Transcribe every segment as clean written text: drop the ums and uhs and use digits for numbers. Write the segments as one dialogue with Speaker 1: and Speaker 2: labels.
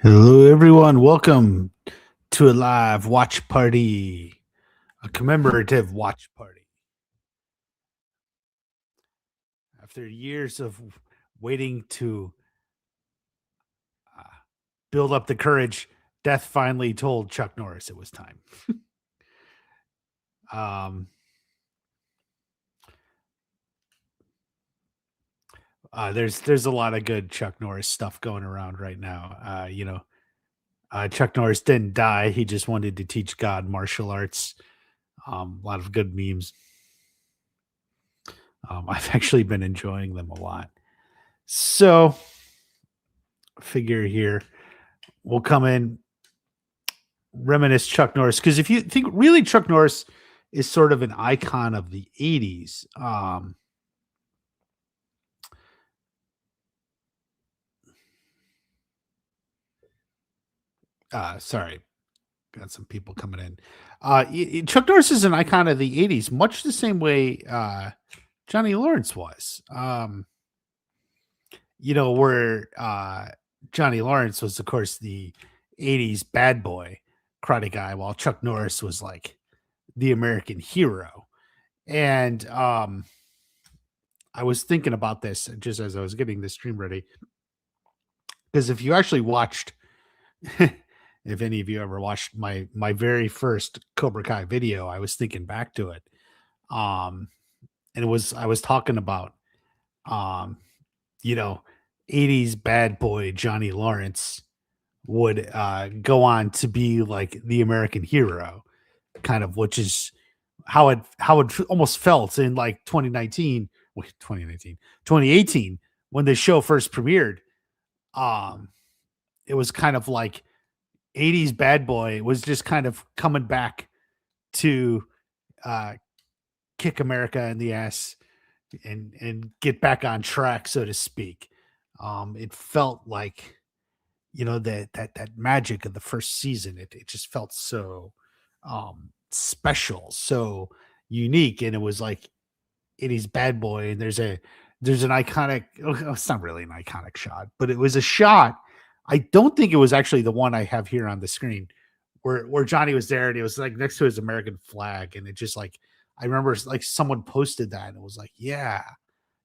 Speaker 1: Hello, everyone. Welcome to a live watch party, a commemorative watch party. After years of waiting to uh, build up the courage, death finally told Chuck Norris it was time. um, there's a lot of good Chuck Norris stuff going around right now. Chuck Norris didn't die; he just wanted to teach God martial arts. A lot of good memes. I've actually been enjoying them a lot. So, figure here we'll come in, reminisce Chuck Norris, because if you think really Chuck Norris is sort of an icon of the 80s. Sorry, got some people coming in. Chuck Norris is an icon of the 80s, much the same way Johnny Lawrence was. Where Johnny Lawrence was, of course, the 80s bad boy karate guy, while Chuck Norris was like the American hero. And I was thinking about this just as I was getting the stream ready. Because if you actually watched, if any of you ever watched my very first Cobra Kai video, I was thinking back to it. And I was talking about um, you know, 80s bad boy Johnny Lawrence would go on to be like the American hero, kind of, which is how it almost felt in like 2018, when the show first premiered. It was kind of like 80s bad boy was just kind of coming back to uh kick America in the ass and get back on track, so to speak. It felt like, that magic of the first season. It just felt so special, so unique, and it was like 80s bad boy. And there's an iconic, it's not really an iconic shot, but it was a shot. I don't think it was actually the one I have here on the screen, where Johnny was there and he was like next to his American flag, and it just like, I remember like someone posted that and it was like, yeah,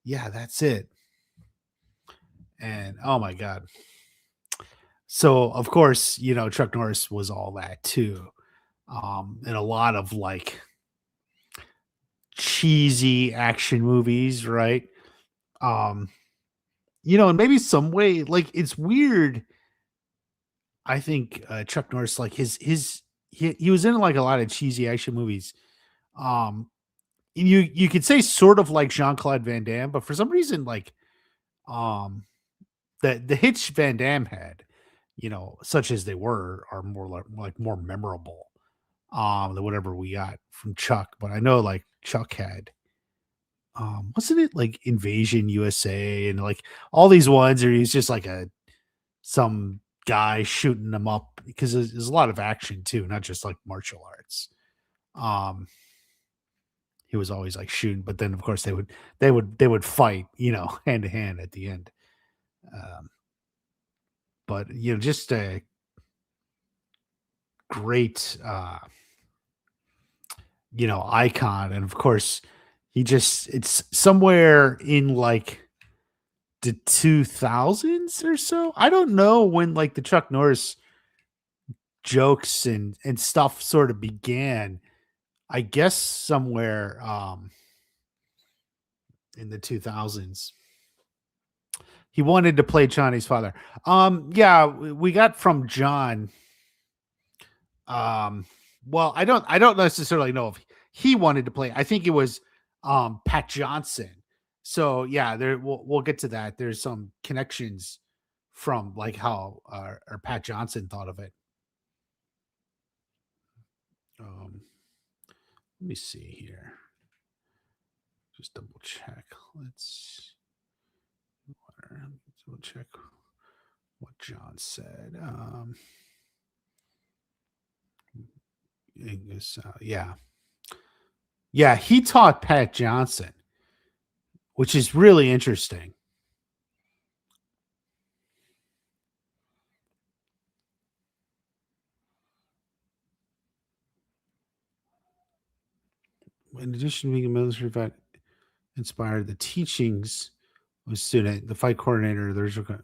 Speaker 1: that's it. And oh my god. So of course, Chuck Norris was all that too. And a lot of like cheesy action movies, right? Um, and maybe some way, like, it's weird. I think Chuck Norris, like he was in like a lot of cheesy action movies. Um, and you could say sort of like Jean-Claude Van Damme, but for some reason, like um the hits Van Damme had, such as they were, are more like more memorable than whatever we got from Chuck. But I know like Chuck had wasn't it like Invasion USA and like all these ones, or he's just like some guy shooting them up, because there's a lot of action too, not just like martial arts. Um he was always like shooting, but then of course they would fight, hand to hand at the end. Um, but just a great icon. And of course, it's somewhere in like the 2000s or so. I don't know when like the Chuck Norris jokes and stuff sort of began. I guess somewhere in the 2000s. He wanted to play Johnny's father. Yeah, we got from John. Um, well, I don't necessarily know if he wanted to play. I think it was Pat Johnson. So yeah, there we'll get to that. There's some connections from like how or Pat Johnson thought of it. Um, let me see here. Just double check. Let's double check what John said. Yeah, yeah, he taught Pat Johnson, which is really interesting. In addition to being a military vet, inspired the teachings of a student, the fight coordinator.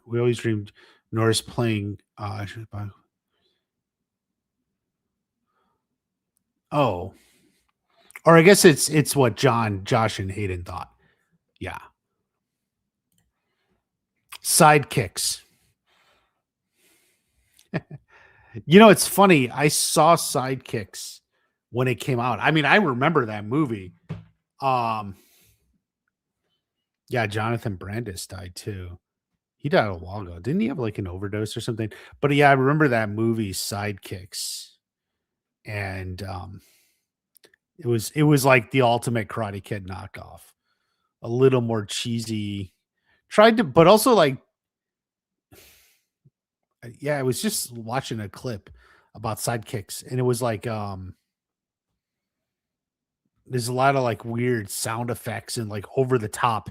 Speaker 1: We always dreamed Norris playing. Oh, or I guess it's what Josh, and Hayden thought. Yeah, sidekicks. It's funny. I saw Sidekicks when it came out. I mean, I remember that movie. Um, yeah, Jonathan Brandis died too. He died a while ago. Didn't he have like an overdose or something? But yeah, I remember that movie Sidekicks. And it was like the ultimate Karate Kid knockoff. A little more cheesy. Tried to, but also like, yeah, I was just watching a clip about Sidekicks, and it was like there's a lot of like weird sound effects and like over the top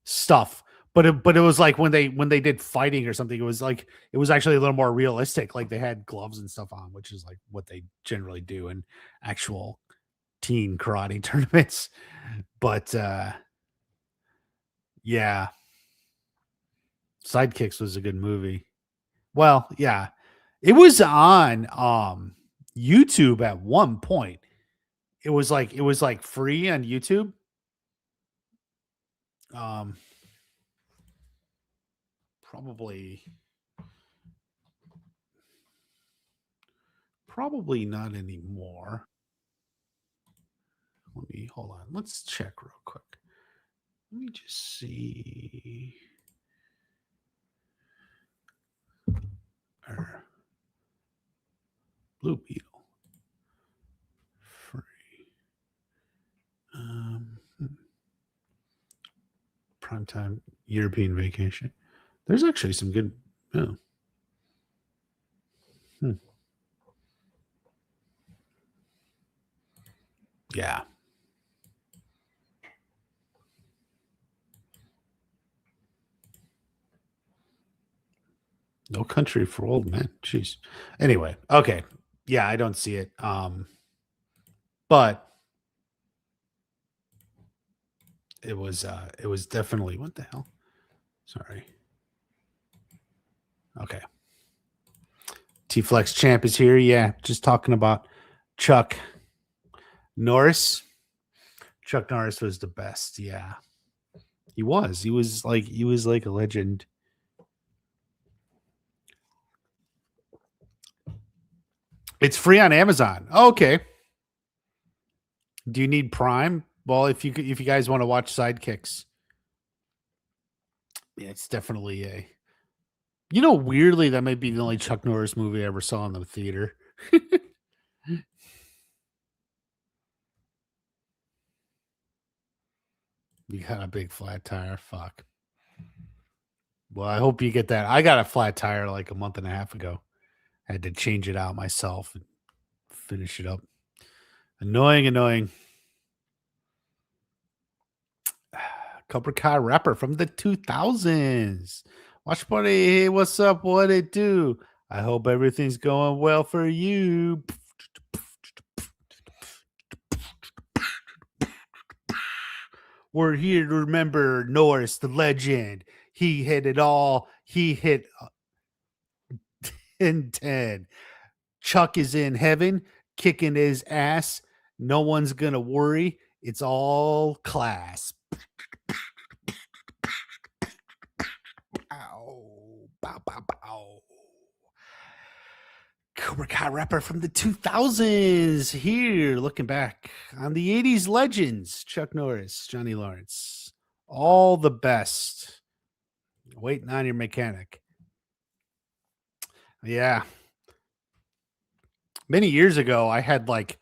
Speaker 1: stuff. But it was like when they did fighting or something, it was actually a little more realistic. Like they had gloves and stuff on, which is like what they generally do in actual teen karate tournaments. But yeah, Sidekicks was a good movie. Well, yeah. It was on YouTube at one point. It was like free on YouTube. Um probably probably not anymore. Let me hold on. Let's check real quick. Let me just see. Blue Beetle. Free. Hmm. Primetime European Vacation. There's actually some good. Oh. Hmm. Yeah. No Country for Old Men. Jeez. Anyway, okay. Yeah, I don't see it. But it was definitely what the hell? Sorry. Okay. T Flex Champ is here. Yeah, just talking about Chuck Norris. Chuck Norris was the best. Yeah. He was. He was like a legend. It's free on Amazon. Okay. Do you need Prime? Well, if you guys want to watch Sidekicks, yeah, it's definitely a. Weirdly, that might be the only Chuck Norris movie I ever saw in the theater. You got a big flat tire. Fuck. Well, I hope you get that. I got a flat tire like a month and a half ago. I had to change it out myself and finish it up. Annoying, annoying. Cobra Kai rapper from the 2000s. Watch Party. Hey, what's up? What it do? I hope everything's going well for you. We're here to remember Norris, the legend. He hit it all. He hit in 10. Chuck is in heaven, kicking his ass. No one's going to worry. It's all class. Ow. Bow, bow, bow. Cobra Kai rapper from the 2000s here looking back on the 80s legends. Chuck Norris, Johnny Lawrence, all the best. Waiting on your mechanic. Yeah. Many years ago, I had like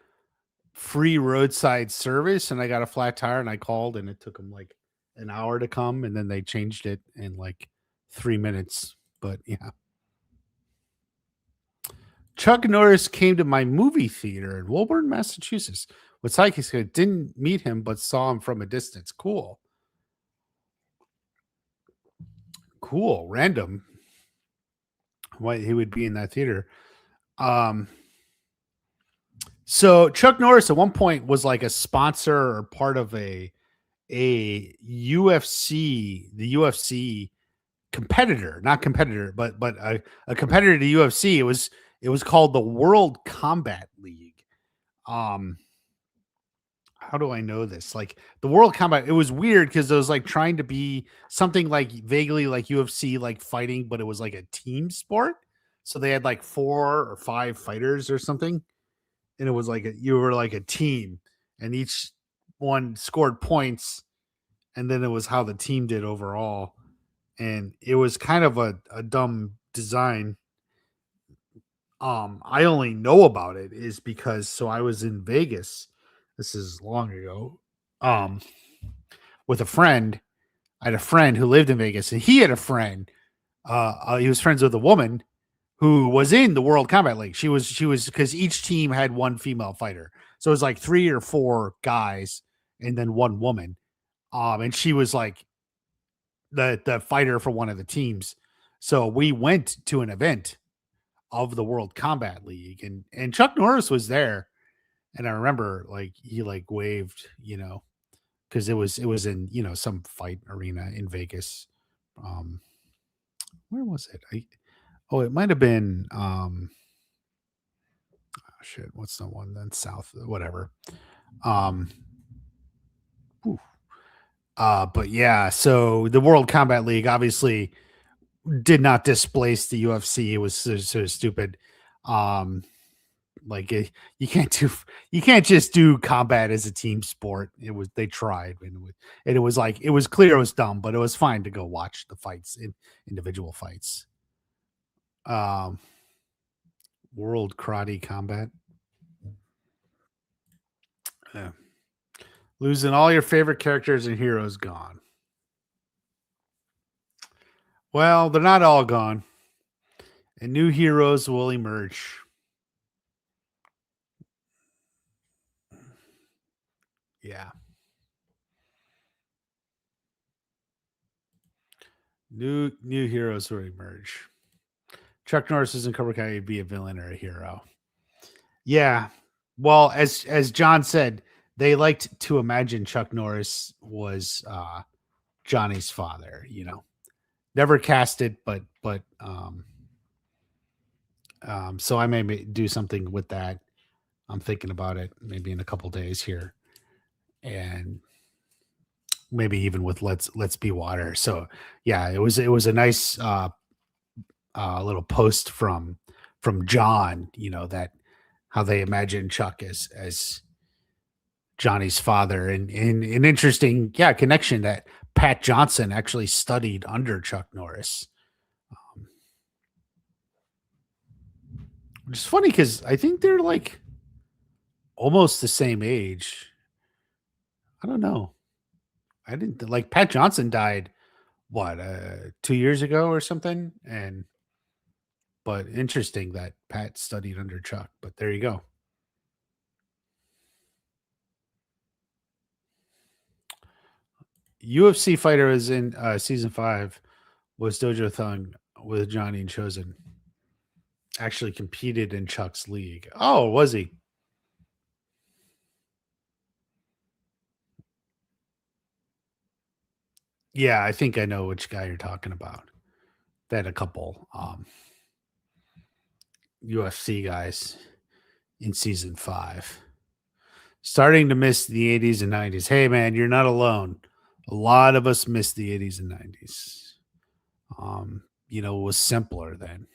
Speaker 1: free roadside service and I got a flat tire and I called and it took them like an hour to come and then they changed it in like 3 minutes. But yeah. Chuck Norris came to my movie theater in Woburn, Massachusetts. With Sidekicks, didn't meet him, but saw him from a distance. Cool. Cool. Random. Why he would be in that theater. Um, So Chuck Norris at one point was like a sponsor or part of a UFC, the UFC competitor, not competitor, but a competitor to UFC. It was called the World Combat League. Um, how do I know this? Like the World Combat, it was weird because it was like trying to be something like vaguely like UFC, like fighting, but it was like a team sport. So they had like 4 or 5 fighters or something, and it was like you were like a team, and each one scored points, and then it was how the team did overall. And it was kind of a dumb design. I only know about it is because so I was in Vegas. This is long ago. Um, with a friend. I had a friend who lived in Vegas, and he had a friend. He was friends with a woman who was in the World Combat League. She was because each team had one female fighter, so it was like 3 or 4 guys and then one woman. And she was like the fighter for one of the teams. So we went to an event of the World Combat League, and Chuck Norris was there. And I remember like he like waved, because it was in some fight arena in Vegas. Um, where was it? It might have been oh, shit. What's the one then? South, whatever. Um, whew. But yeah, so the World Combat League obviously did not displace the UFC. It was so stupid. Um, like you can't just do combat as a team sport. They tried, and it was like it was clear it was dumb, but it was fine to go watch the fights in individual fights. Um, World Karate Combat. Yeah. Losing all your favorite characters and heroes gone. Well, they're not all gone, and new heroes will emerge. Yeah, new heroes will emerge. Chuck Norris isn't Cobra Kai be a villain or a hero. Yeah. Well, as John said, they liked to imagine Chuck Norris was Johnny's father. Never cast it, but so I may do something with that. I'm thinking about it maybe in a couple days here, and maybe even with Let's Be Water. So yeah, it was a nice little post from John. That how they imagine Chuck as Johnny's father, and an interesting connection that Pat Johnson actually studied under Chuck Norris, um, which is funny because I think they're like almost the same age. I don't know. I didn't like Pat Johnson died what 2 years ago or something, and but interesting that Pat studied under Chuck. But there you go. UFC fighter is in season 5 was Dojo Thung with Johnny and Chosen. Actually competed in Chuck's league. Oh, was he? Yeah, I think I know which guy you're talking about. They had a couple UFC guys in season 5. Starting to miss the 80s and 90s. Hey man, you're not alone. A lot of us miss the 80s and 90s. It was simpler then.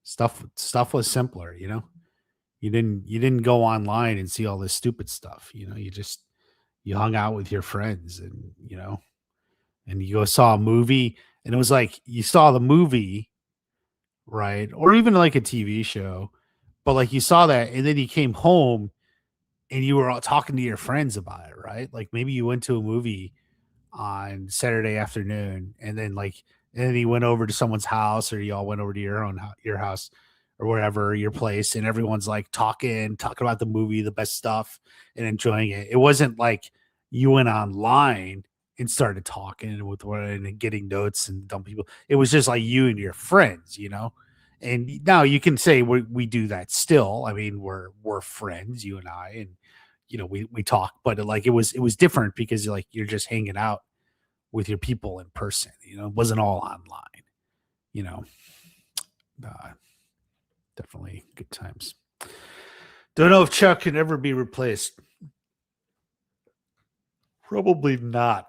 Speaker 1: Stuff was simpler, You didn't go online and see all this stupid stuff, you hung out with your friends, and you go saw a movie, and it was like you saw the movie, right? Or even like a TV show, but like you saw that and then you came home and you were all talking to your friends about it, right? Like maybe you went to a movie on Saturday afternoon, and then you went over to someone's house, or y'all went over to your house or wherever your place, and everyone's like talking about the movie, the best stuff, and enjoying it. It wasn't like you went online and started talking with one and getting notes and dumb people. It was just like you and your friends, And now you can say we do that still. I mean, we're friends, you and I, and we talk, but like it was different because you're just hanging out with your people in person. It wasn't all online. You know, uh, definitely good times. Don't know if Chuck can ever be replaced. Probably not.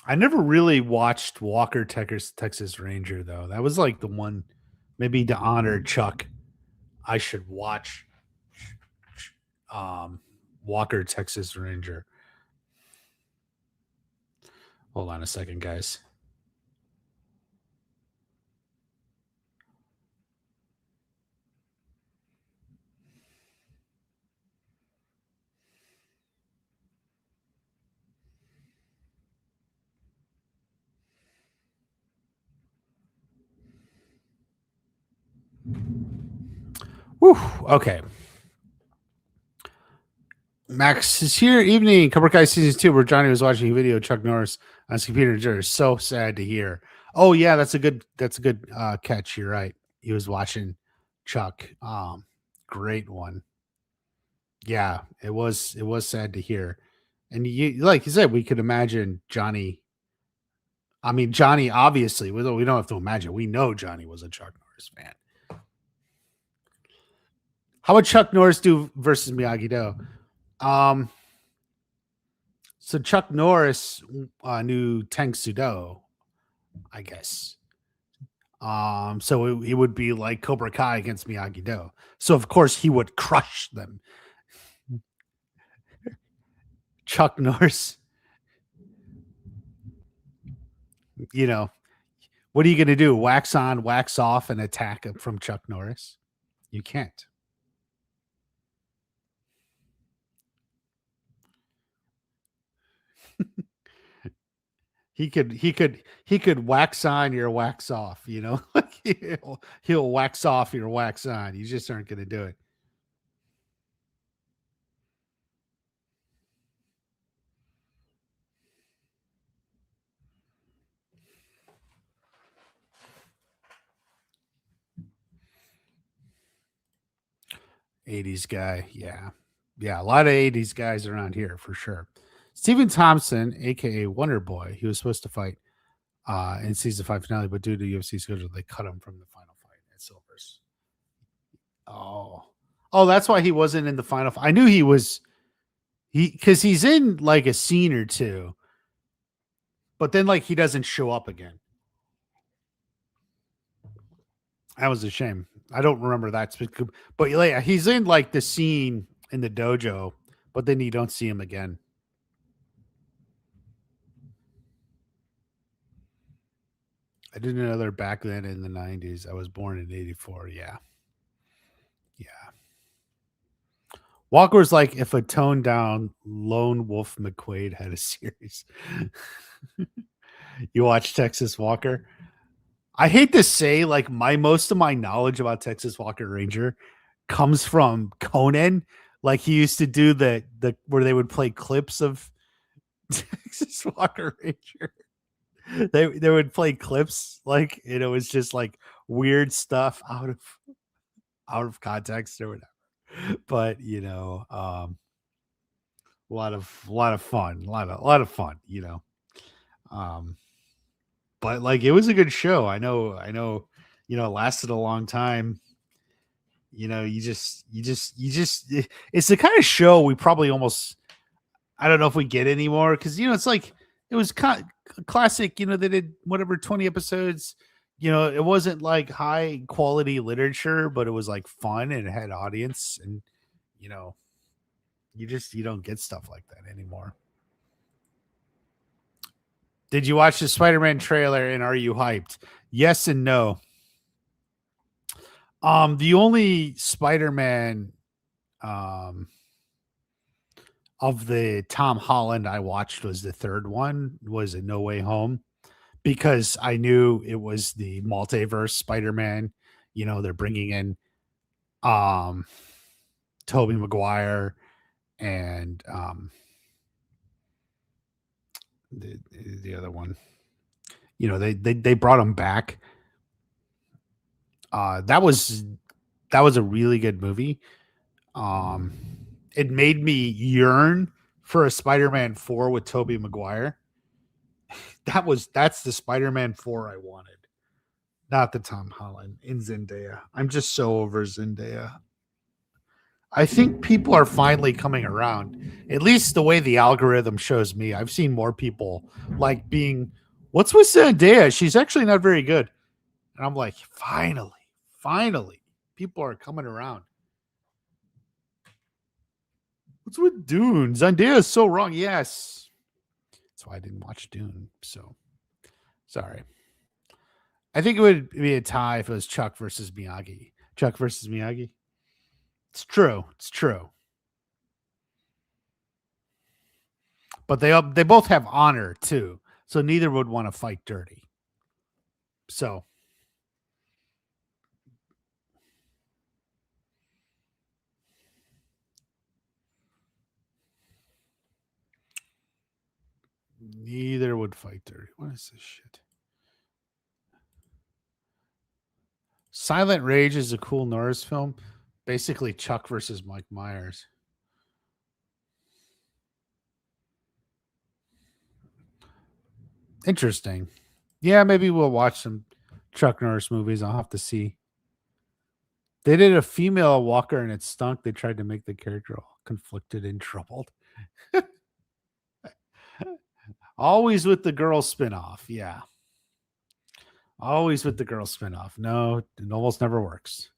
Speaker 1: I never really watched Walker Texas Ranger though. That was like the one, maybe to honor Chuck, I should watch um, Walker Texas Ranger. Hold on a second, guys. Whew, okay. Max is here. Evening, Cobra Kai season 2, where Johnny was watching a video of Chuck Norris on his computer. So sad to hear. Oh yeah, that's a good catch. You're right. He was watching Chuck. Great one. Yeah, it was sad to hear. And like you said, we could imagine Johnny. I mean, Johnny obviously, we don't have to imagine. We know Johnny was a Chuck Norris fan. How would Chuck Norris do versus Miyagi Do? Um, so Chuck Norris knew Tang Sudo, I guess. So it would be like Cobra Kai against Miyagi Do. So of course he would crush them. Chuck Norris, you know, what are you going to do? Wax on, wax off, and attack from Chuck Norris? You can't. He could wax on your wax off. Like he'll wax off your wax on. You just aren't going to do it. '80s guy, yeah, yeah. A lot of '80s guys around here for sure. Stephen Thompson, aka Wonder Boy, he was supposed to fight in season 5 finale, but due to UFC schedule, they cut him from the final fight at Silvers. Oh, oh, that's why he wasn't in the final. I knew he was because he's in like a scene or two, but then like he doesn't show up again. That was a shame. I don't remember that, but yeah, he's in like the scene in the dojo, but then you don't see him again. I didn't know they're back then in the '90s. I was born in '84. Yeah, yeah. Walker's like if a toned down Lone Wolf McQuaid had a series. You watch Texas Walker? I hate to say, like my most of my knowledge about Texas Walker Ranger comes from Conan. Like he used to do the where they would play clips of Texas Walker Ranger. They would play clips like it was just like weird stuff out of context or whatever. But a lot of fun, a lot of fun. Um, but like it was a good show. I know. It lasted a long time. It's the kind of show we probably almost I don't know if we get anymore because it's like it was classic. They did whatever 20 episodes. It wasn't like high quality literature, but it was like fun and it had audience, and you know, you don't get stuff like that anymore. Did you watch the Spider-Man trailer and are you hyped? Yes and no. The only Spider-Man um of the Tom Holland I watched was the third one, was a No Way Home, because I knew it was the multiverse Spider-Man. They're bringing in um Tobey Maguire and the other one. They brought him back. That was a really good movie. Um, it made me yearn for a Spider-Man 4 with Tobey Maguire. That's the Spider-Man 4 I wanted, not the Tom Holland in Zendaya. I'm just so over Zendaya. I think people are finally coming around. At least the way the algorithm shows me. I've seen more people like being, what's with Zendaya? She's actually not very good. And I'm like, finally, people are coming around. What's with Dune? Zendaya is so wrong. Yes. That's why I didn't watch Dune. So sorry. I think it would be a tie if it was Chuck versus Miyagi. Chuck versus Miyagi. It's true. It's true. But they both have honor too. So neither would want to fight dirty. So neither would fight dirty. What is this shit? Silent Rage is a cool Norris film. Basically Chuck versus Mike Myers. Interesting. Yeah, maybe we'll watch some Chuck Norris movies. I'll have to see. They did a female walker and it stunk. They tried to make the character all conflicted and troubled. Always with the girl spinoff. Yeah. Always with the girl spinoff. No, it almost never works.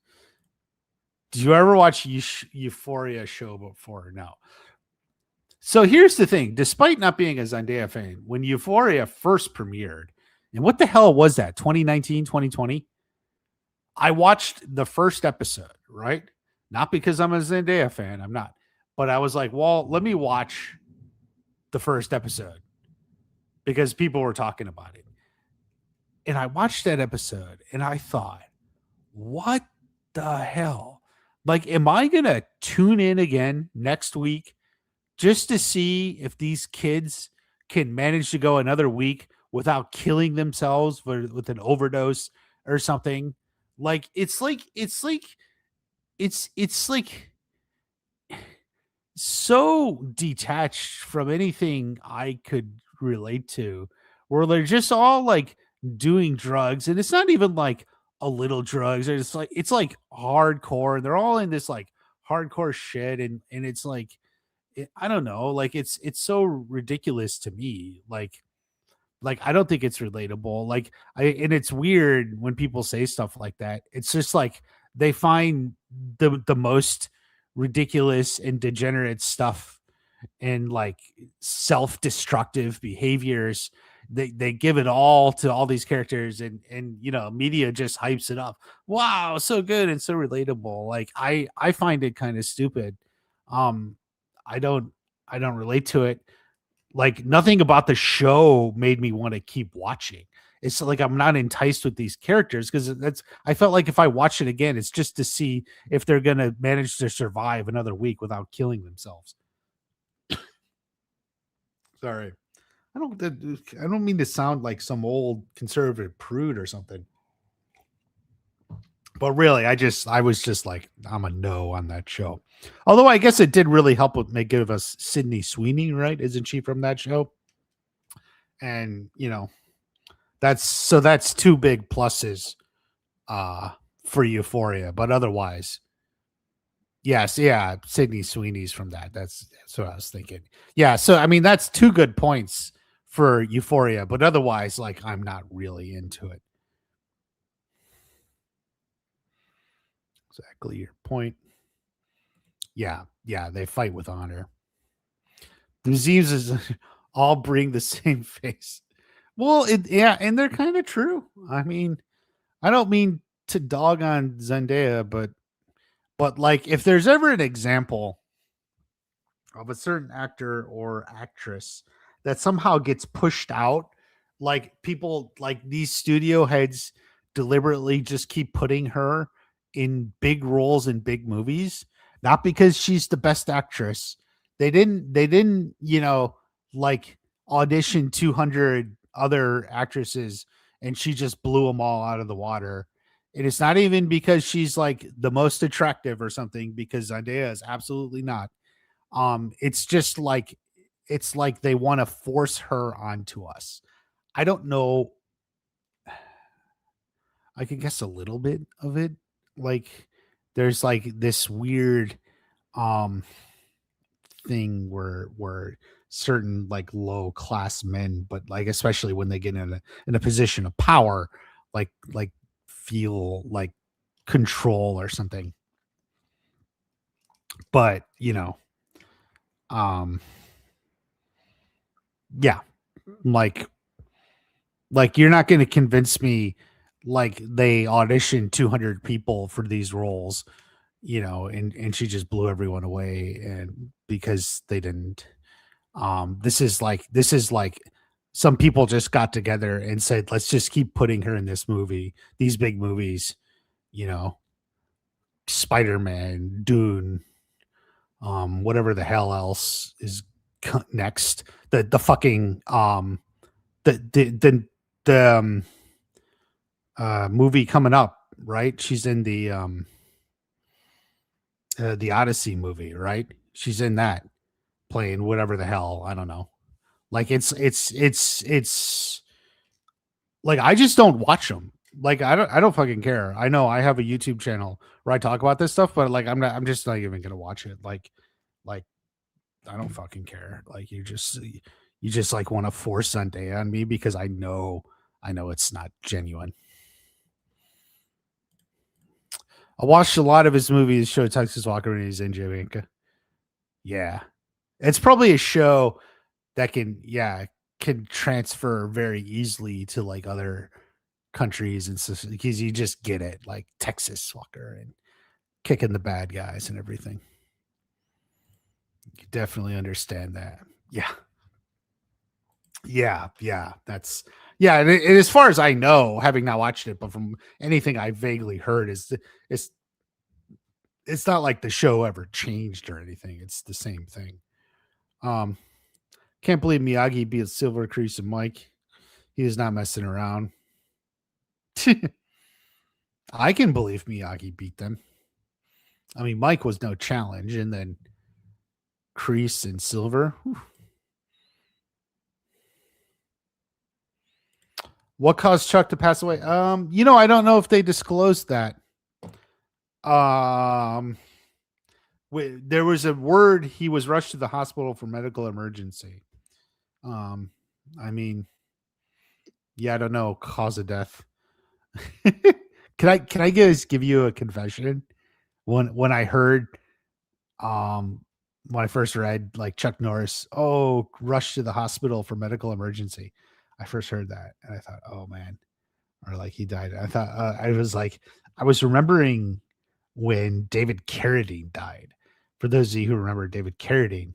Speaker 1: Did you ever watch Euphoria show before? No. So here's the thing. Despite not being a Zendaya fan, when Euphoria first premiered, and what the hell was that? 2019, 2020? I watched the first episode, right? Not because I'm a Zendaya fan. I'm not. But I was like, well, let me watch the first episode because people were talking about it. And I watched that episode and I thought, what the hell? Like, am I going to tune in again next week just to see if these kids can manage to go another week without killing themselves with an overdose or something? It's like so detached from anything I could relate to, where they're just all like doing drugs, and it's not even like a little drugs. It's like hardcore, and they're all in this like hardcore shit, and it's like I don't know, like it's so ridiculous to me, like I don't think it's relatable. Like and it's weird when people say stuff like that. It's just like they find the most ridiculous and degenerate stuff and like self-destructive behaviors. They give it all to all these characters, and media just hypes it up. Wow, so good and so relatable. Like I find it kind of stupid. Um I don't I don't relate to it. Like nothing about the show made me want to keep watching. It's like I'm not enticed with these characters because that's I felt like if I watch it again, it's just to see if they're gonna manage to survive another week without killing themselves. Sorry. I don't mean to sound like some old conservative prude or something. But really, I was just like, I'm a no on that show. Although I guess it did really help with make give us Sydney Sweeney, right? Isn't she from that show? And that's two big pluses uh for Euphoria. But otherwise, yes, yeah, Sydney Sweeney's from that. That's what I was thinking. Yeah, so I mean that's two good points for Euphoria, but otherwise, like I'm not really into it. Exactly your point. Yeah, they fight with honor. The disease is all bring the same face. Well, yeah, and they're kind of true. I mean, I don't mean to dog on Zendaya, but like if there's ever an example of a certain actor or actress that somehow gets pushed out, like people like these studio heads deliberately just keep putting her in big roles in big movies, not because she's the best actress. They didn't like audition 200 other actresses and she just blew them all out of the water. And it's not even because she's like the most attractive or something, because Zendaya is absolutely not. It's just like it's like they want to force her onto us. I don't know. I can guess a little bit of it. Like there's like this weird um thing where certain like low class men, but like especially when they get in a position of power, like feel like control or something. But um yeah, like you're not going to convince me like they auditioned 200 people for these roles, and she just blew everyone away, and because they didn't. This is like some people just got together and said, let's just keep putting her in this movie, these big movies, you know, Spider-Man, Dune, whatever the hell else is next. The fucking the movie coming up, right? She's in the Odyssey movie, right? She's in that, playing whatever the hell, I don't know. Like it's like I just don't watch them. Like I don't fucking care. I know I have a YouTube channel where I talk about this stuff, but like I'm just not even gonna watch it. Like I don't fucking care. Like you just like want to force Sunday on me because I know it's not genuine. I watched a lot of his movies. Show Texas Walker when he's in Jamaica. Yeah, it's probably a show that can transfer very easily to like other countries and stuff, because you just get it, like Texas Walker and kicking the bad guys and everything. You definitely understand that. Yeah, yeah. And as far as I know, having not watched it, but from anything I vaguely heard, it's it's not like the show ever changed or anything. It's the same thing. Um, can't believe Miyagi beat Silver Crease and Mike. He is not messing around. I can believe Miyagi beat them. I mean, Mike was no challenge, and then Crease and Silver. Whew. What caused Chuck to pass away? I don't know if they disclosed that. Um, there was a word he was rushed to the hospital for medical emergency. Um, I mean, yeah, I don't know cause of death. Can I guys give you a confession? When I heard um when I first read like Chuck Norris, oh, rushed to the hospital for medical emergency. I first heard that and I thought, oh man, or like he died. I thought I was remembering when David Carradine died. For those of you who remember David Carradine,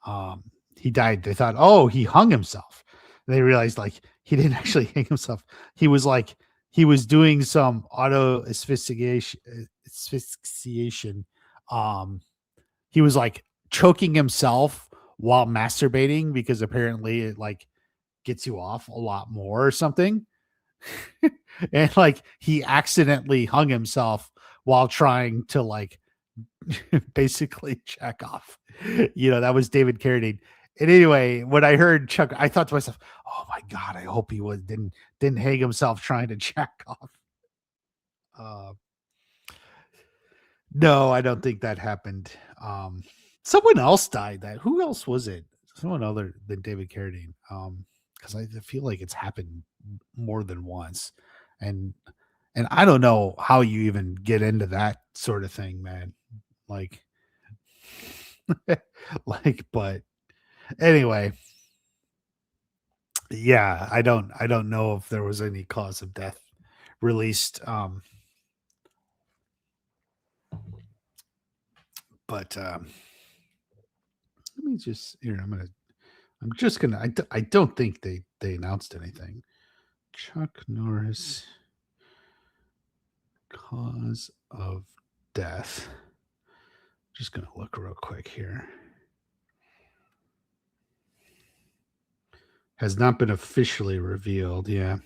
Speaker 1: um, he died. They thought, oh, he hung himself. And they realized like he didn't actually hang himself. He was like he was doing some auto asphyxiation. Um, he was like choking himself while masturbating because apparently it like gets you off a lot more or something. And like he accidentally hung himself while trying to like basically check off. That was David Carradine. And anyway, when I heard Chuck, I thought to myself, "Oh my god, I hope he didn't hang himself trying to check off." Uh, no, I don't think that happened. Someone else died. That who else was it? Someone other than David Carradine. Because I feel like it's happened more than once, and I don't know how you even get into that sort of thing, man. Like, but anyway, yeah, I don't know if there was any cause of death released. But let me just here. I'm just gonna. I don't think they announced anything. Chuck Norris cause of death. Just gonna look real quick here. Has not been officially revealed. Yeah.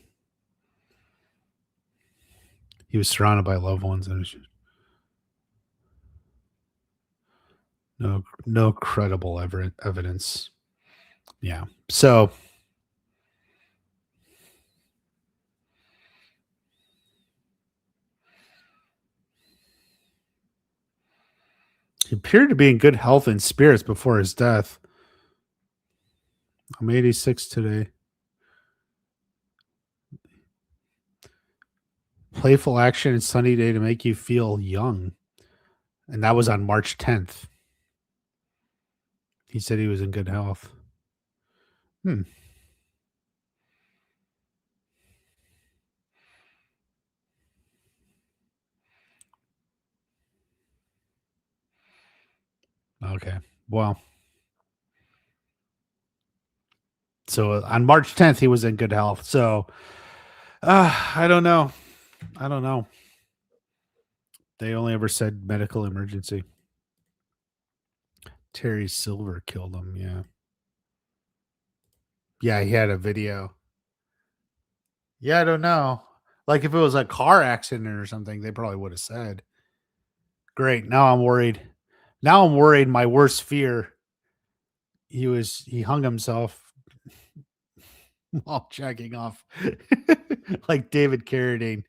Speaker 1: He was surrounded by loved ones, and it was just no credible evidence. Yeah. So he appeared to be in good health and spirits before his death. I'm 86 today. Playful action and sunny day to make you feel young. And that was on March 10th. He said he was in good health. Hmm. Okay. Well, so on March 10th, he was in good health. So I don't know. I don't know. They only ever said medical emergency. Terry Silver killed him. Yeah. Yeah, he had a video. Yeah, I don't know. Like if it was a car accident or something, they probably would have said. Great. Now I'm worried. Now I'm worried. My worst fear. He hung himself while jacking off, like David Carradine.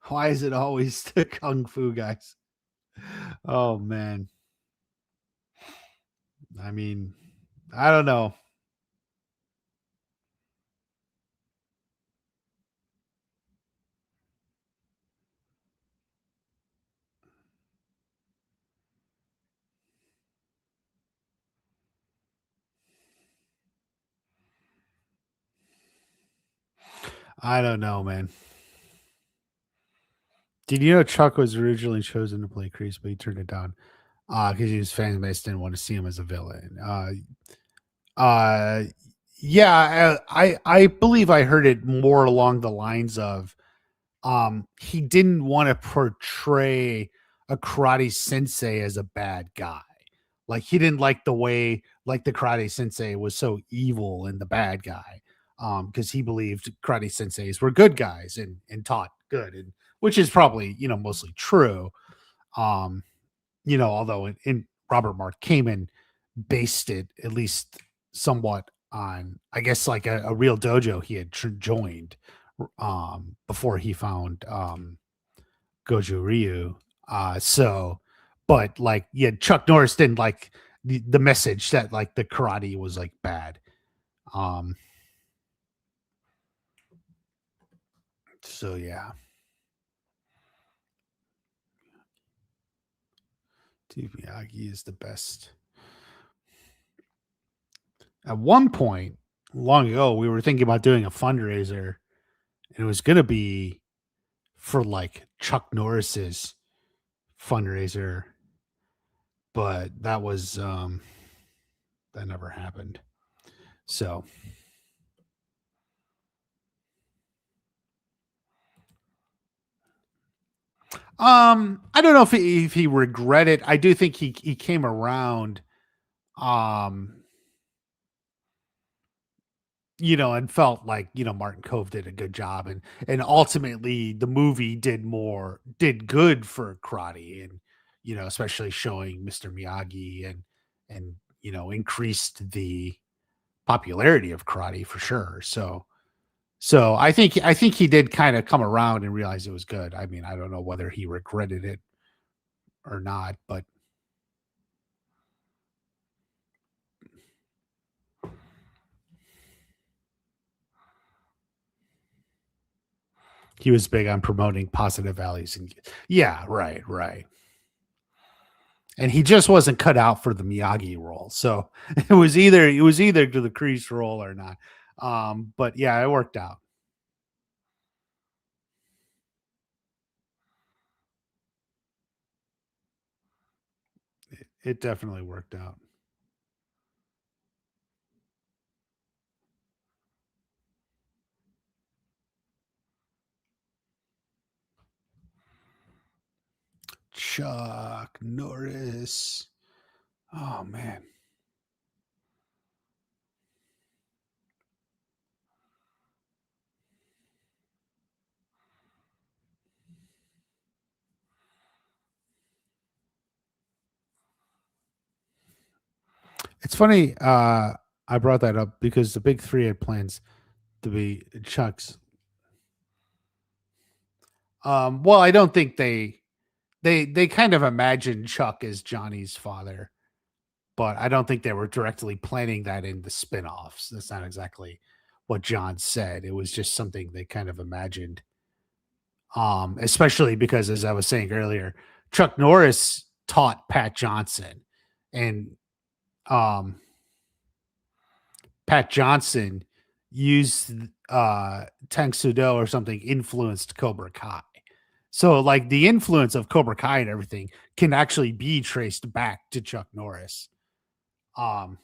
Speaker 1: Why is it always the kung fu guys? Oh man. I mean, I don't know. I don't know, man. Did you know Chuck was originally chosen to play Kreese, but he turned it down because his fan base didn't want to see him as a villain. Uh, yeah, I believe I heard it more along the lines of he didn't want to portray a karate sensei as a bad guy. Like he didn't like the way like the karate sensei was so evil and the bad guy. Because he believed karate senseis were good guys and taught good, and which is probably mostly true. Um, although in Robert Mark Kamen based it at least somewhat on, I guess, like a real dojo he had joined before he found Goju Ryu. But like, yeah, Chuck Norris didn't like the message that like the karate was like bad. Um, so yeah, Steve Miyagi is the best. At one point, long ago, we were thinking about doing a fundraiser, and it was going to be for like Chuck Norris's fundraiser, but that never happened. So I don't know if he regretted. I do think he came around, um, and felt like Martin Cove did a good job, and ultimately the movie did good for karate, and especially showing Mr. Miyagi and increased the popularity of karate for sure. So I think he did kind of come around and realize it was good. I mean, I don't know whether he regretted it or not, but he was big on promoting positive values. And yeah, right. And he just wasn't cut out for the Miyagi role. So it was either to the Kreese role or not. But yeah, it worked out. It definitely worked out. Chuck Norris. Oh man. It's funny. I brought that up because the big three had plans to be Chuck's. Well, I don't think they kind of imagined Chuck as Johnny's father, but I don't think they were directly planning that in the spin-offs. That's not exactly what John said. It was just something they kind of imagined. Especially because, as I was saying earlier, Chuck Norris taught Pat Johnson, and um, Pat Johnson used Tang Sudo or something influenced Cobra Kai. So like the influence of Cobra Kai and everything can actually be traced back to Chuck Norris. Um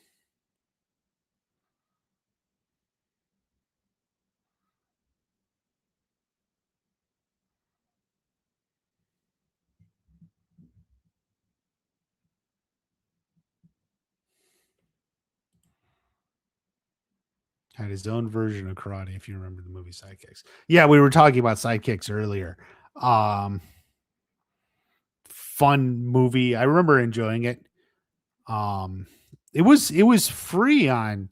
Speaker 1: had his own version of karate, if you remember the movie Sidekicks. Yeah, we were talking about Sidekicks earlier. Um Fun movie. I remember enjoying it. Um it was free on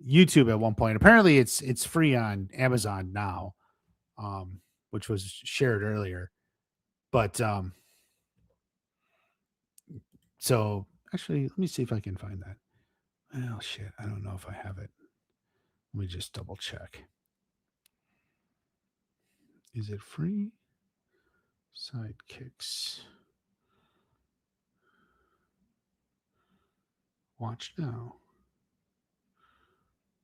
Speaker 1: YouTube at one point. Apparently it's free on Amazon now. Which was shared earlier. But so actually let me see if I can find that. Oh shit, I don't know if I have it. Let me just double check. Is it free? Sidekicks. Watch now.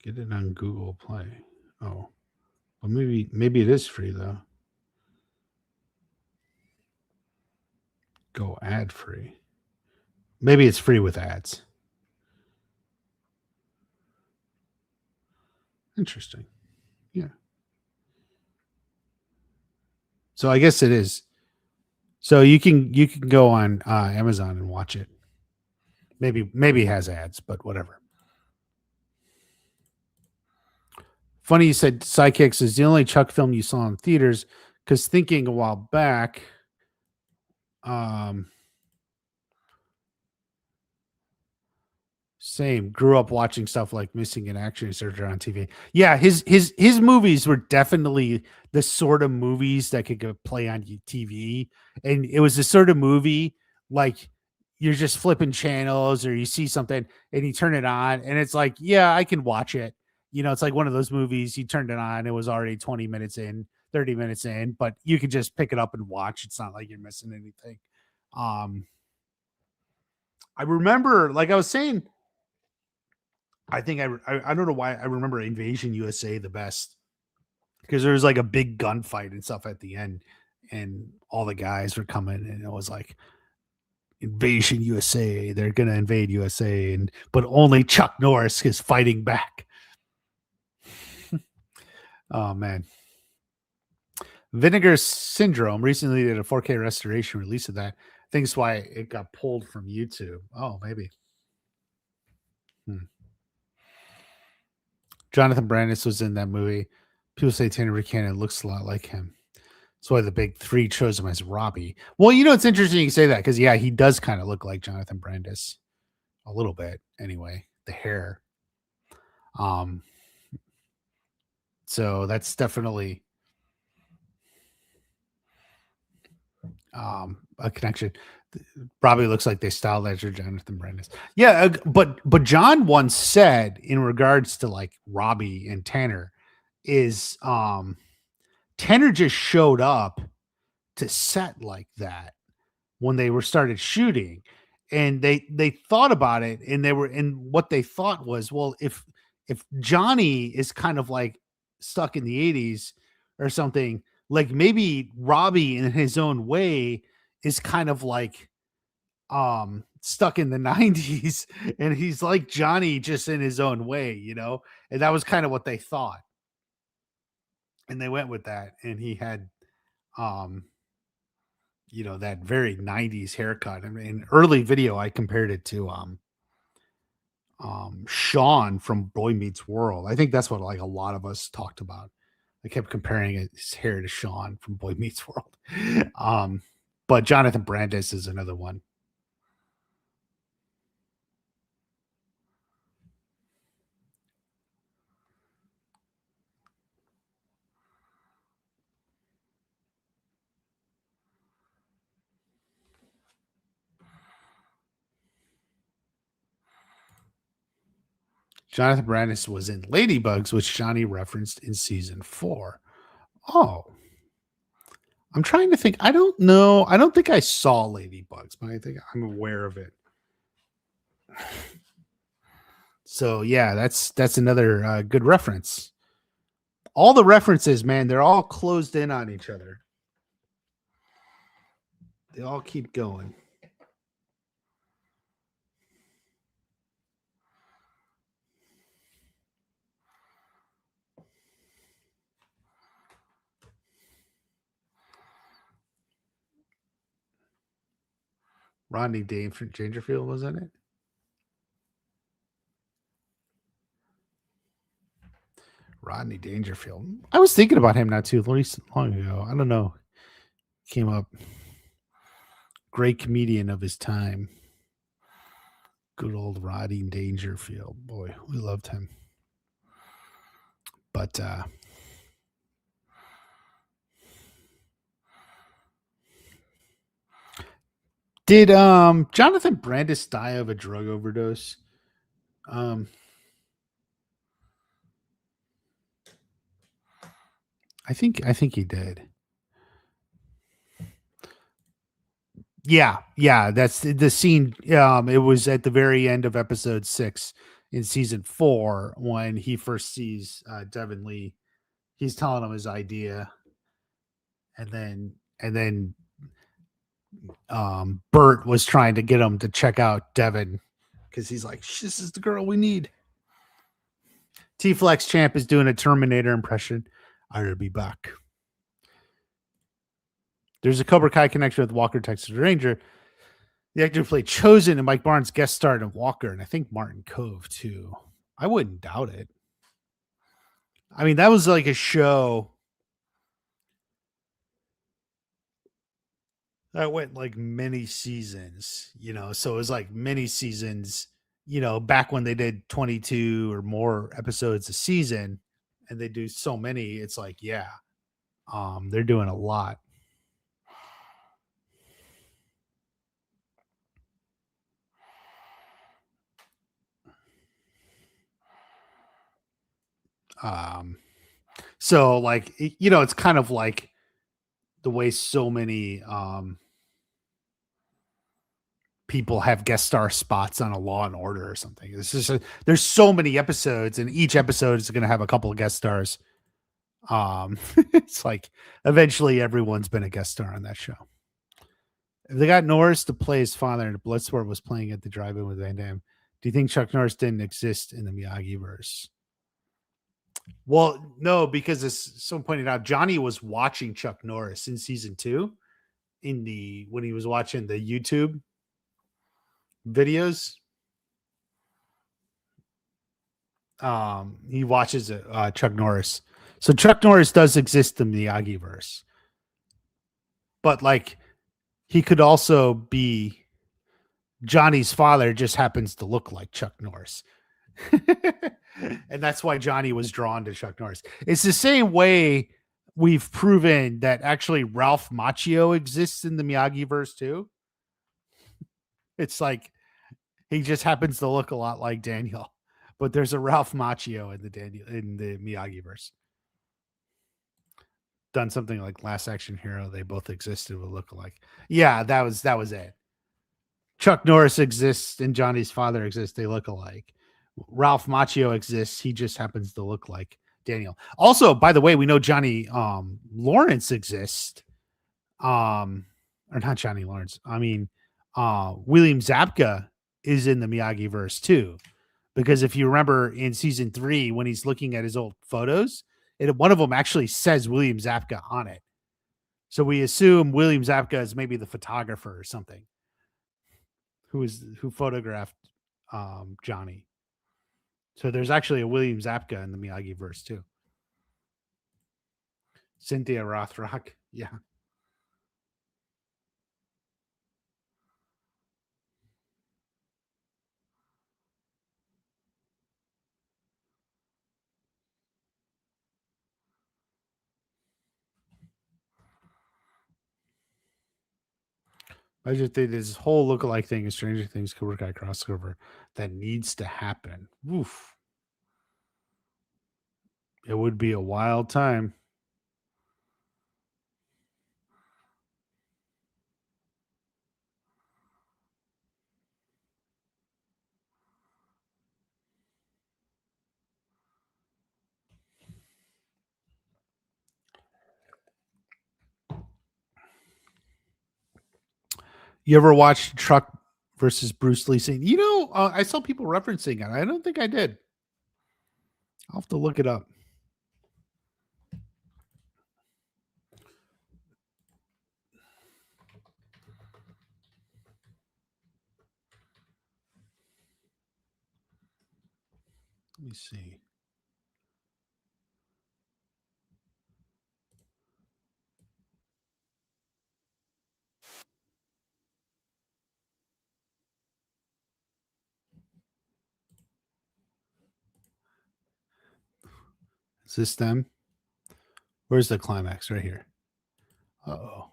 Speaker 1: Get it on Google Play. Oh. Well maybe it is free though. Go ad free. Maybe it's free with ads. Interesting. Yeah. So I guess it is. So you can go on Amazon and watch it. Maybe it has ads, but whatever. Funny you said Sidekicks is the only Chuck film you saw in theaters, because thinking a while back, um, same. Grew up watching stuff like Missing in Action Researcher on TV. Yeah, his movies were definitely the sort of movies that could go play on TV, and it was the sort of movie like you're just flipping channels or you see something and you turn it on and it's like, yeah, I can watch it. You know, it's like one of those movies you turned it on, it was already 20 minutes in, 30 minutes in, but you can just pick it up and watch. It's not like you're missing anything. Um, I remember, like I was saying, I think I don't know why I remember Invasion USA the best, because there was like a big gunfight and stuff at the end, and all the guys were coming, and it was like Invasion USA. They're gonna invade USA, and but only Chuck Norris is fighting back. Oh man, Vinegar Syndrome recently did a 4K restoration release of that. I think that's why it got pulled from YouTube. Oh, maybe. Hmm. Jonathan Brandis was in that movie. People say Tanner Buchanan looks a lot like him. That's why the big three chose him as Robbie. Well, you know, it's interesting you say that because, yeah, he does kind of look like Jonathan Brandis a little bit anyway, the hair. Um, so that's definitely a connection. Probably looks like they styled after Jonathan Brandis. Yeah, but John once said in regards to like Robbie and Tanner is Tanner just showed up to set like that when they were started shooting, and they thought about it, and they were, and what they thought was, well, if Johnny is kind of like stuck in the 80s or something, like maybe Robbie in his own way is kind of like stuck in the 90s, and he's like Johnny just in his own way, you know. And that was kind of what they thought, and they went with that, and he had um you know, that very 90s haircut. I mean, in early video, I compared it to Sean from Boy Meets World. I think that's what like a lot of us talked about. I kept comparing his hair to Sean from Boy Meets World. um, but Jonathan Brandis is another one. Jonathan Brandis was in Ladybugs, which Johnny referenced in season 4. Oh, I'm trying to think. I don't know. I don't think I saw Ladybugs, but I think I'm aware of it. So yeah, that's another good reference. All the references, man, they're all closed in on each other. They all keep going. Rodney Dangerfield was in it. Rodney Dangerfield. I was thinking about him not too long ago. I don't know. Came up. Great comedian of his time. Good old Rodney Dangerfield. Boy, we loved him. But did Jonathan Brandis die of a drug overdose? Um I think he did. Yeah, that's the scene. It was at the very end of episode 6 in season 4 when he first sees Devin Lee. He's telling him his idea, and then Bert was trying to get him to check out Devin because he's like, "This is the girl we need." T Flex Champ is doing a Terminator impression. I'll be back. There's a Cobra Kai connection with Walker, Texas Ranger. The actor who played Chosen and Mike Barnes guest starred in Walker, and I think Martin Cove too. I wouldn't doubt it. I mean, that was like a show that went like many seasons, so it was like many seasons, back when they did 22 or more episodes a season and they do so many, it's like, yeah, they're doing a lot. So like, it's kind of like the way so many people have guest star spots on a Law and Order or something. It's just there's so many episodes, and each episode is going to have a couple of guest stars. It's like eventually everyone's been a guest star on that show. If they got Norris to play his father, and Bloodsport was playing at the drive-in with Van Damme, do you think Chuck Norris didn't exist in the Miyagi verse? Well, no, because as someone pointed out, Johnny was watching Chuck Norris in season 2 when he was watching the YouTube videos. He watches Chuck Norris. So Chuck Norris does exist in the Miyagi verse. But like he could also be Johnny's father, just happens to look like Chuck Norris. And that's why Johnny was drawn to Chuck Norris. It's the same way we've proven that actually Ralph Macchio exists in the Miyagi verse too. It's like he just happens to look a lot like Daniel, but there's a Ralph Macchio in the Miyagi verse. Done something like Last Action Hero. They both existed with look-alike. Yeah, that was it. Chuck Norris exists and Johnny's father exists. They look alike. Ralph Macchio exists. He just happens to look like Daniel. Also, by the way, we know Johnny Lawrence exists. Or not Johnny Lawrence. I mean, William Zabka is in the Miyagi verse too. Because if you remember in season 3, when he's looking at his old photos, one of them actually says William Zabka on it. So we assume William Zabka is maybe the photographer or something who photographed Johnny. So there's actually a William Zabka in the Miyagi verse too. Cynthia Rothrock. Yeah. I just think this whole lookalike thing is Stranger Things Cobra Kai crossover that needs to happen. Oof. It would be a wild time. You ever watched Truck versus Bruce Lee scene? I saw people referencing it. I don't think I did. I'll have to look it up. Let me see. Is this them? Where's the climax? Right here. Oh,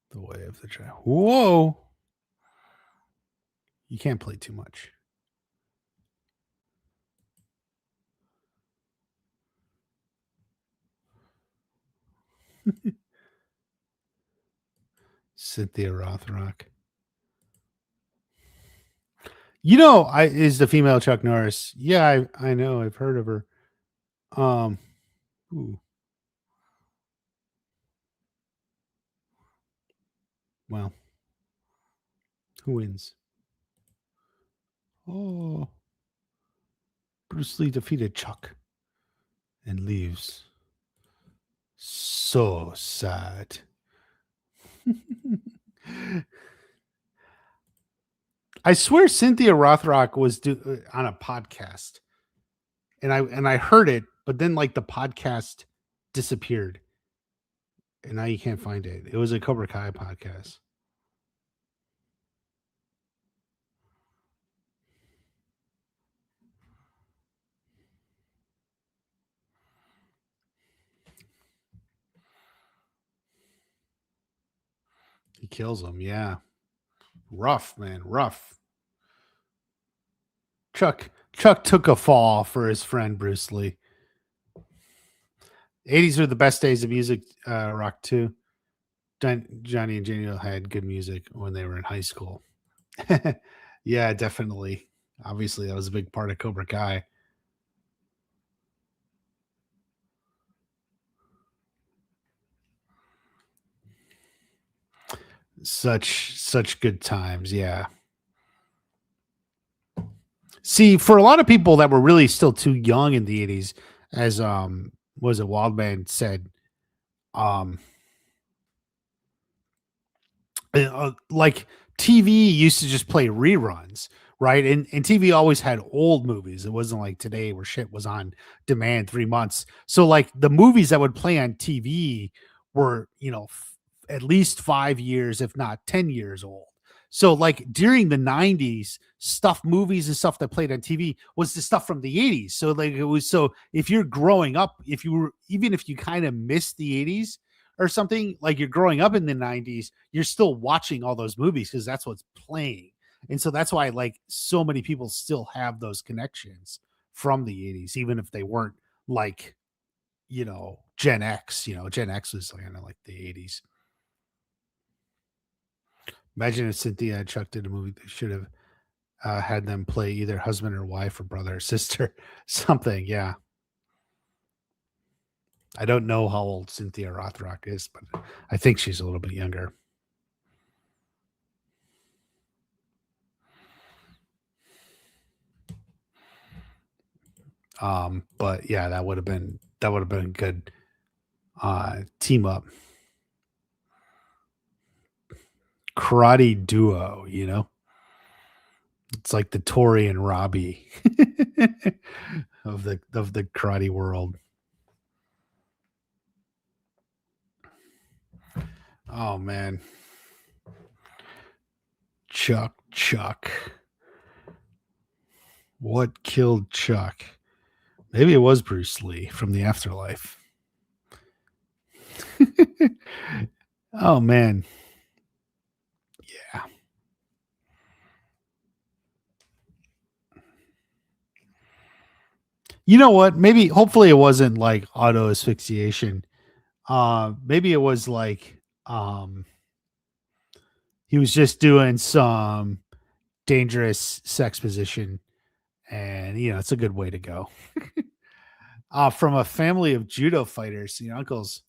Speaker 1: the way of the dragon. Whoa! You can't play too much. Cynthia Rothrock. I is the female Chuck Norris. Yeah, I know. I've heard of her. Um, ooh, well, who wins? Oh, Bruce Lee defeated Chuck and leaves. So sad. I swear Cynthia Rothrock was on a podcast, and I heard it, but then like the podcast disappeared, and now you can't find it. It was a Cobra Kai podcast. He kills him. Yeah, rough man, rough. Chuck took a fall for his friend Bruce Lee. 80s are the best days of music, rock too. Johnny and Janio had good music when they were in high school. Yeah, definitely. Obviously, that was a big part of Cobra Kai. Such good times. Yeah. See, for a lot of people that were really still too young in the 80s, as was it Wildman said, um like TV used to just play reruns, right? And TV always had old movies. It wasn't like today where shit was on demand 3 months. So like the movies that would play on TV were, at least 5 years, if not 10 years old. So like during the 90s, movies and stuff that played on TV was the stuff from the 80s. So like it was so if you're growing up, if you were even if you kind of missed the 80s, or something, like you're growing up in the 90s, you're still watching all those movies because that's what's playing. And so that's why like so many people still have those connections from the 80s, even if they weren't like, Gen X. Gen X was kind of like the 80s. Imagine if Cynthia and Chuck did a movie, they should have had them play either husband or wife or brother or sister, something. Yeah. I don't know how old Cynthia Rothrock is, but I think she's a little bit younger. But yeah, that would have been a good team up karate duo. It's like the Tori and Robbie of the karate world. Oh man, Chuck, what killed Chuck? Maybe it was Bruce Lee from the afterlife. Oh man, yeah. You know what? Maybe hopefully it wasn't like auto asphyxiation. Maybe it was like he was just doing some dangerous sex position, and it's a good way to go. From a family of judo fighters, uncles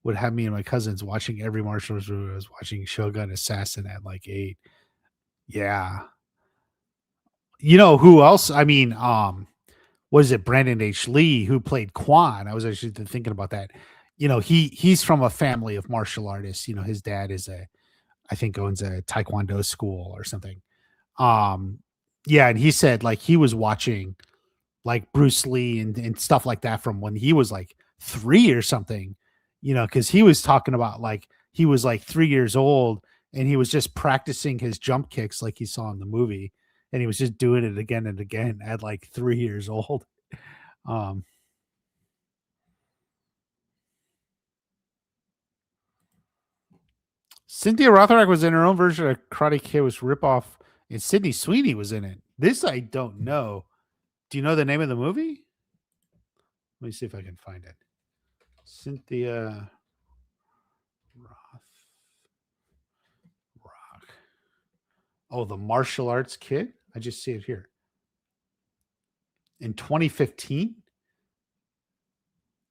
Speaker 1: would have me and my cousins watching every martial arts movie. I was watching Shogun Assassin at like 8. Yeah. You know who else? I mean, was it Brandon H. Lee who played Quan? I was actually thinking about that. He's from a family of martial artists. His dad is I think owns a Taekwondo school or something. Um, yeah, and he said like he was watching like Bruce Lee and stuff like that from when he was like 3 or something, because he was talking about like he was like 3 years old and he was just practicing his jump kicks like he saw in the movie. And he was just doing it again and again at like 3 years old. Um, Cynthia Rothrock was in her own version of Karate Kid was ripoff, and Sydney Sweeney was in it. This I don't know. Do you know the name of the movie? Let me see if I can find it. Cynthia Rothrock. Oh, the martial arts kid. I just see it here. In 2015,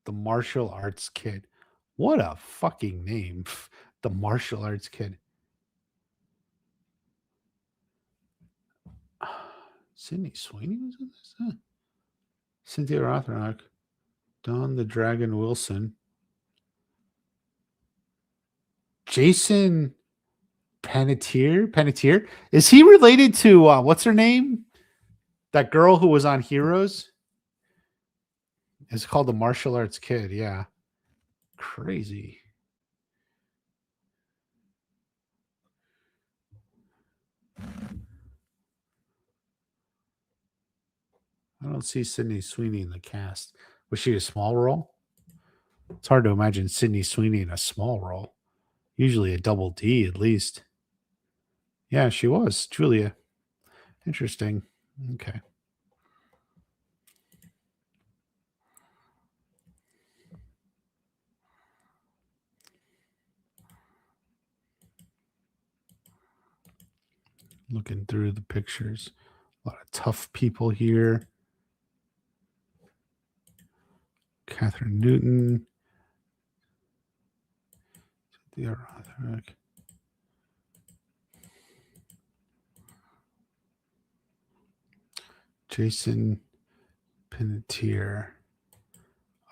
Speaker 1: the martial arts kid. What a fucking name. The martial arts kid. Sydney Sweeney was in this? Huh. Cynthia Rothrock. Don the Dragon Wilson. Jason Panettiere. Is he related to what's her name? That girl who was on Heroes? It's called the martial arts kid. Yeah. Crazy. I don't see Sydney Sweeney in the cast. Was she a small role? It's hard to imagine Sydney Sweeney in a small role. Usually a double D at least. Yeah, she was. Julia. Interesting. Okay. Looking through the pictures. A lot of tough people here. Catherine Newton. Cynthia Rothrock. Jason Panettiere.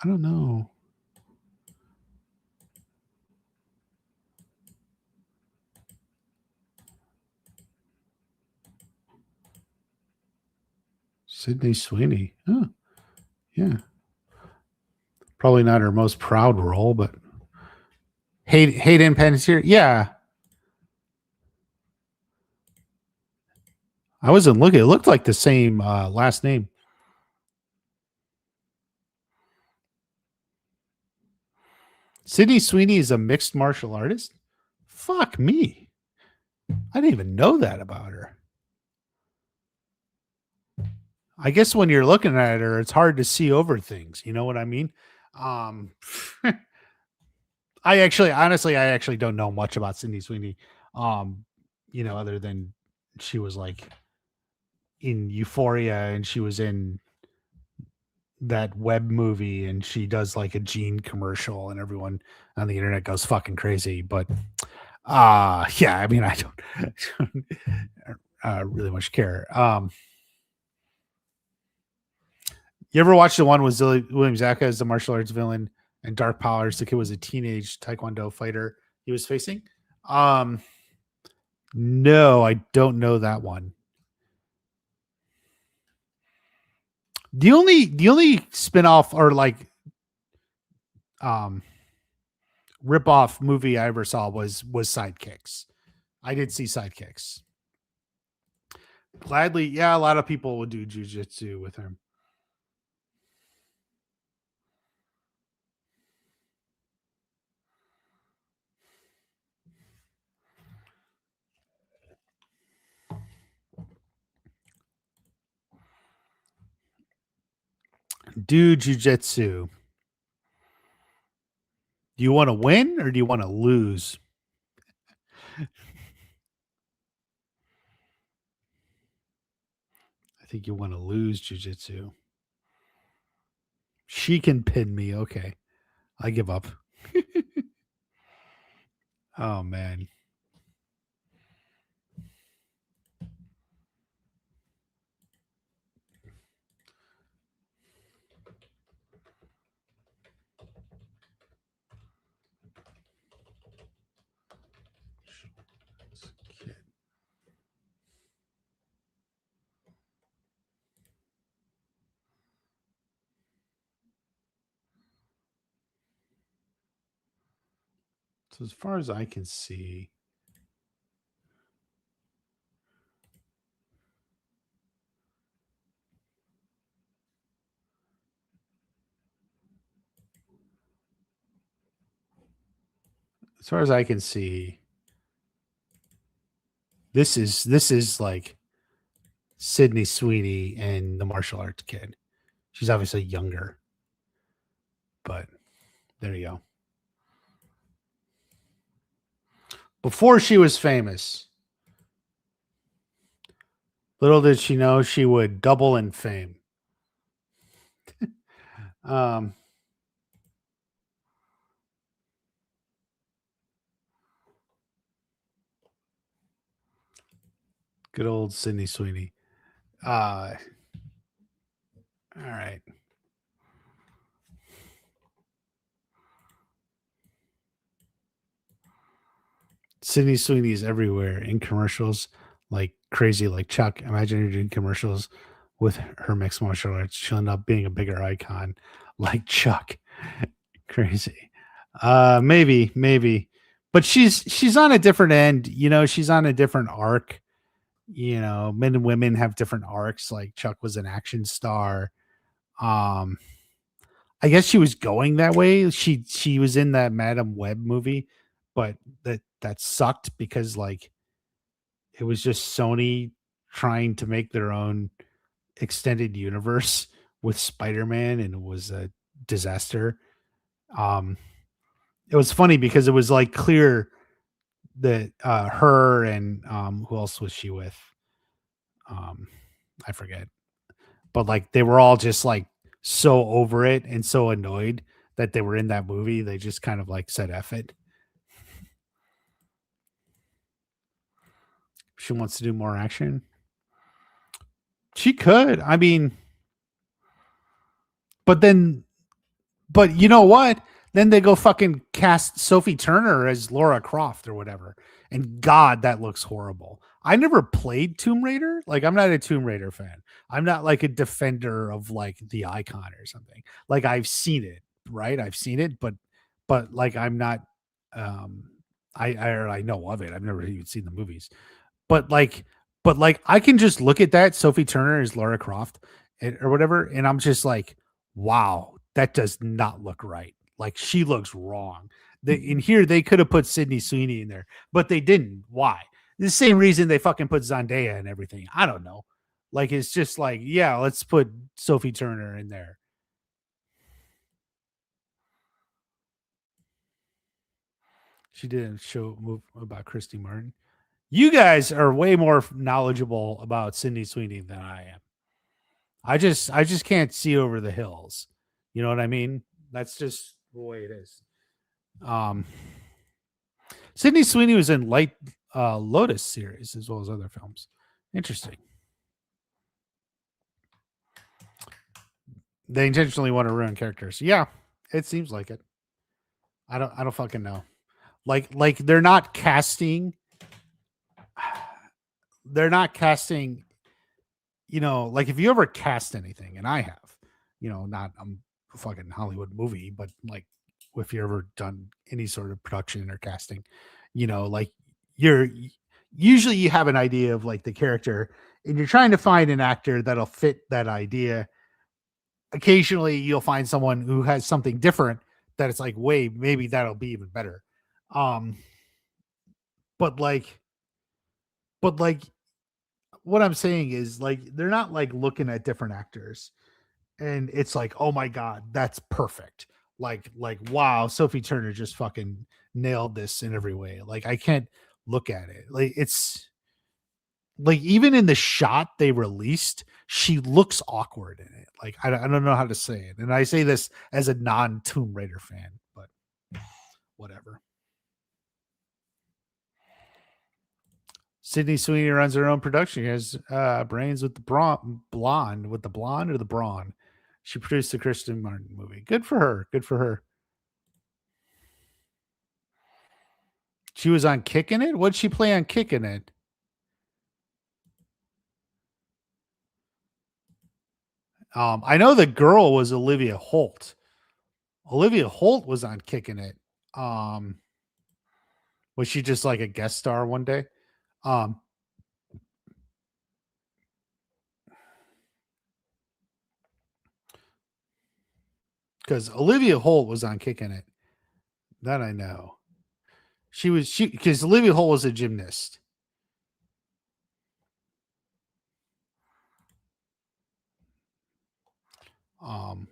Speaker 1: I don't know. Sydney Sweeney. Oh, yeah. Probably not her most proud role, but Hayden Panettiere. Yeah. I wasn't looking. It looked like the same last name. Sydney Sweeney is a mixed martial artist. Fuck me. I didn't even know that about her. I guess when you're looking at her, it's hard to see over things. You know what I mean? Um, I actually don't know much about Sydney Sweeney. Um, other than she was like in Euphoria and she was in that web movie and she does like a Gene commercial and everyone on the internet goes fucking crazy. But yeah, I mean, I don't really much care. You ever watch the one with William Zabka as the martial arts villain and Dark Powers? The kid was a teenage Taekwondo fighter he was facing. No, I don't know that one. The only spinoff or like um rip off movie I ever saw was Sidekicks. I did see Sidekicks. Gladly, yeah, a lot of people would do jujitsu with him. do jujitsu, do you want to win or do you want to lose? I think you want to lose jujitsu. She can pin me. Okay. I give up. Oh man. So as far as I can see, as far as I can see, this is like Sydney Sweeney and the martial arts kid. She's obviously younger, but there you go. Before she was famous, little did she know she would double in fame. Um, Good old Sydney Sweeney. All right. Sydney Sweeney is everywhere in commercials like crazy, like Chuck. Imagine her doing commercials with her mixed martial arts. She'll end up being a bigger icon like Chuck. Crazy. Maybe. But she's on a different end, she's on a different arc. Men and women have different arcs. Like Chuck was an action star. Um, I guess she was going that way. She was in that Madam Web movie, but that sucked because like it was just Sony trying to make their own extended universe with Spider-Man, and it was a disaster. Um, it was funny because it was like clear that her and who else was she with? Um, I forget, but like they were all just like so over it and so annoyed that they were in that movie. They just kind of like said F it. She wants to do more action. She could. I mean, but then, but you know what? Then they go fucking cast Sophie Turner as Laura Croft or whatever. And God, that looks horrible. I never played Tomb Raider. Like, I'm not a Tomb Raider fan. I'm not like a defender of like the icon or something. Like, I've seen it, right? I've seen it, but like, I'm not, um, I know of it. I've never even seen the movies. But like, I can just look at that Sophie Turner as Laura Croft or whatever, and I'm just like, wow, that does not look right. Like she looks wrong. In here, they could have put Sydney Sweeney in there, but they didn't. Why? The same reason they fucking put Zendaya and everything. I don't know. Like it's just like, yeah, let's put Sophie Turner in there. She did a show move about Christy Martin. You guys are way more knowledgeable about Sydney Sweeney than I am. I just can't see over the hills. You know what I mean? That's just the way it is. Um, Sydney Sweeney was in Light Lotus series as well as other films. Interesting. They intentionally want to ruin characters. Yeah, it seems like it. I don't fucking know. Like they're not casting, like if you ever cast anything, and I have, not a fucking Hollywood movie, but like if you ever done any sort of production or casting, like you're usually you have an idea of like the character and you're trying to find an actor that'll fit that idea. Occasionally you'll find someone who has something different that it's like, wait, maybe that'll be even better. Um, but like, but like, what I'm saying is like they're not like looking at different actors. and it's like, oh my god, that's perfect. Wow, Sophie Turner just fucking nailed this in every way. Like I can't look at it. Like it's like even in the shot they released, she looks awkward in it. Like I don't know how to say it, and I say this as a non Tomb Raider fan, but whatever. Sydney Sweeney runs her own production. She has brains with the blonde with the blonde or the brawn. She produced the Kristen Martin movie. Good for her. Good for her. She was on Kicking It. What'd she play on Kicking It? I know the girl was Olivia Holt. Olivia Holt was on Kicking It. Um, was she just like a guest star one day? Um, because Olivia Holt was on Kicking It. That I know. She because Olivia Holt was a gymnast.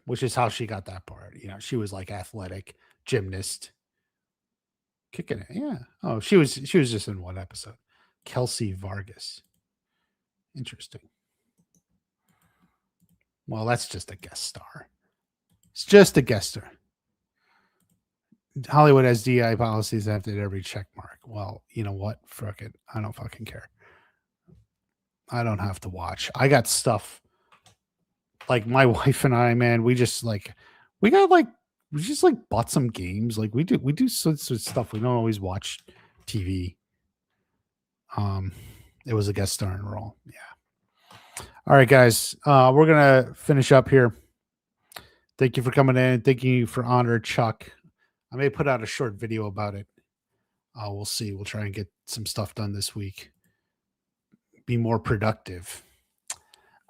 Speaker 1: Which is how she got that part. You know, she was like athletic gymnast, kicking it. Yeah. Oh, she was just in one episode. Kelsey Vargas. Interesting. Well, that's just a guest star. It's just a guest star. Hollywood has DI policies after every check mark. Well, you know what? Fuck it. I don't fucking care. I don't have to watch. I got stuff like my wife and I, man, we just like we got like we just like bought some games. Like we do sorts of stuff. We don't always watch TV. Um it was a guest starring role. Yeah. All right, guys. We're gonna finish up here. Thank you for coming in. Thank you for honor, Chuck. I may put out a short video about it. We'll see. We'll try and get some stuff done this week. Be more productive.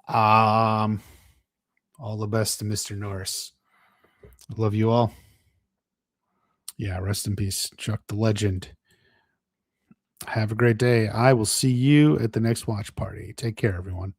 Speaker 1: Um, all the best to Mr. Norris. Love you all. Yeah, rest in peace, Chuck the legend. Have a great day. I will see you at the next watch party. Take care, everyone.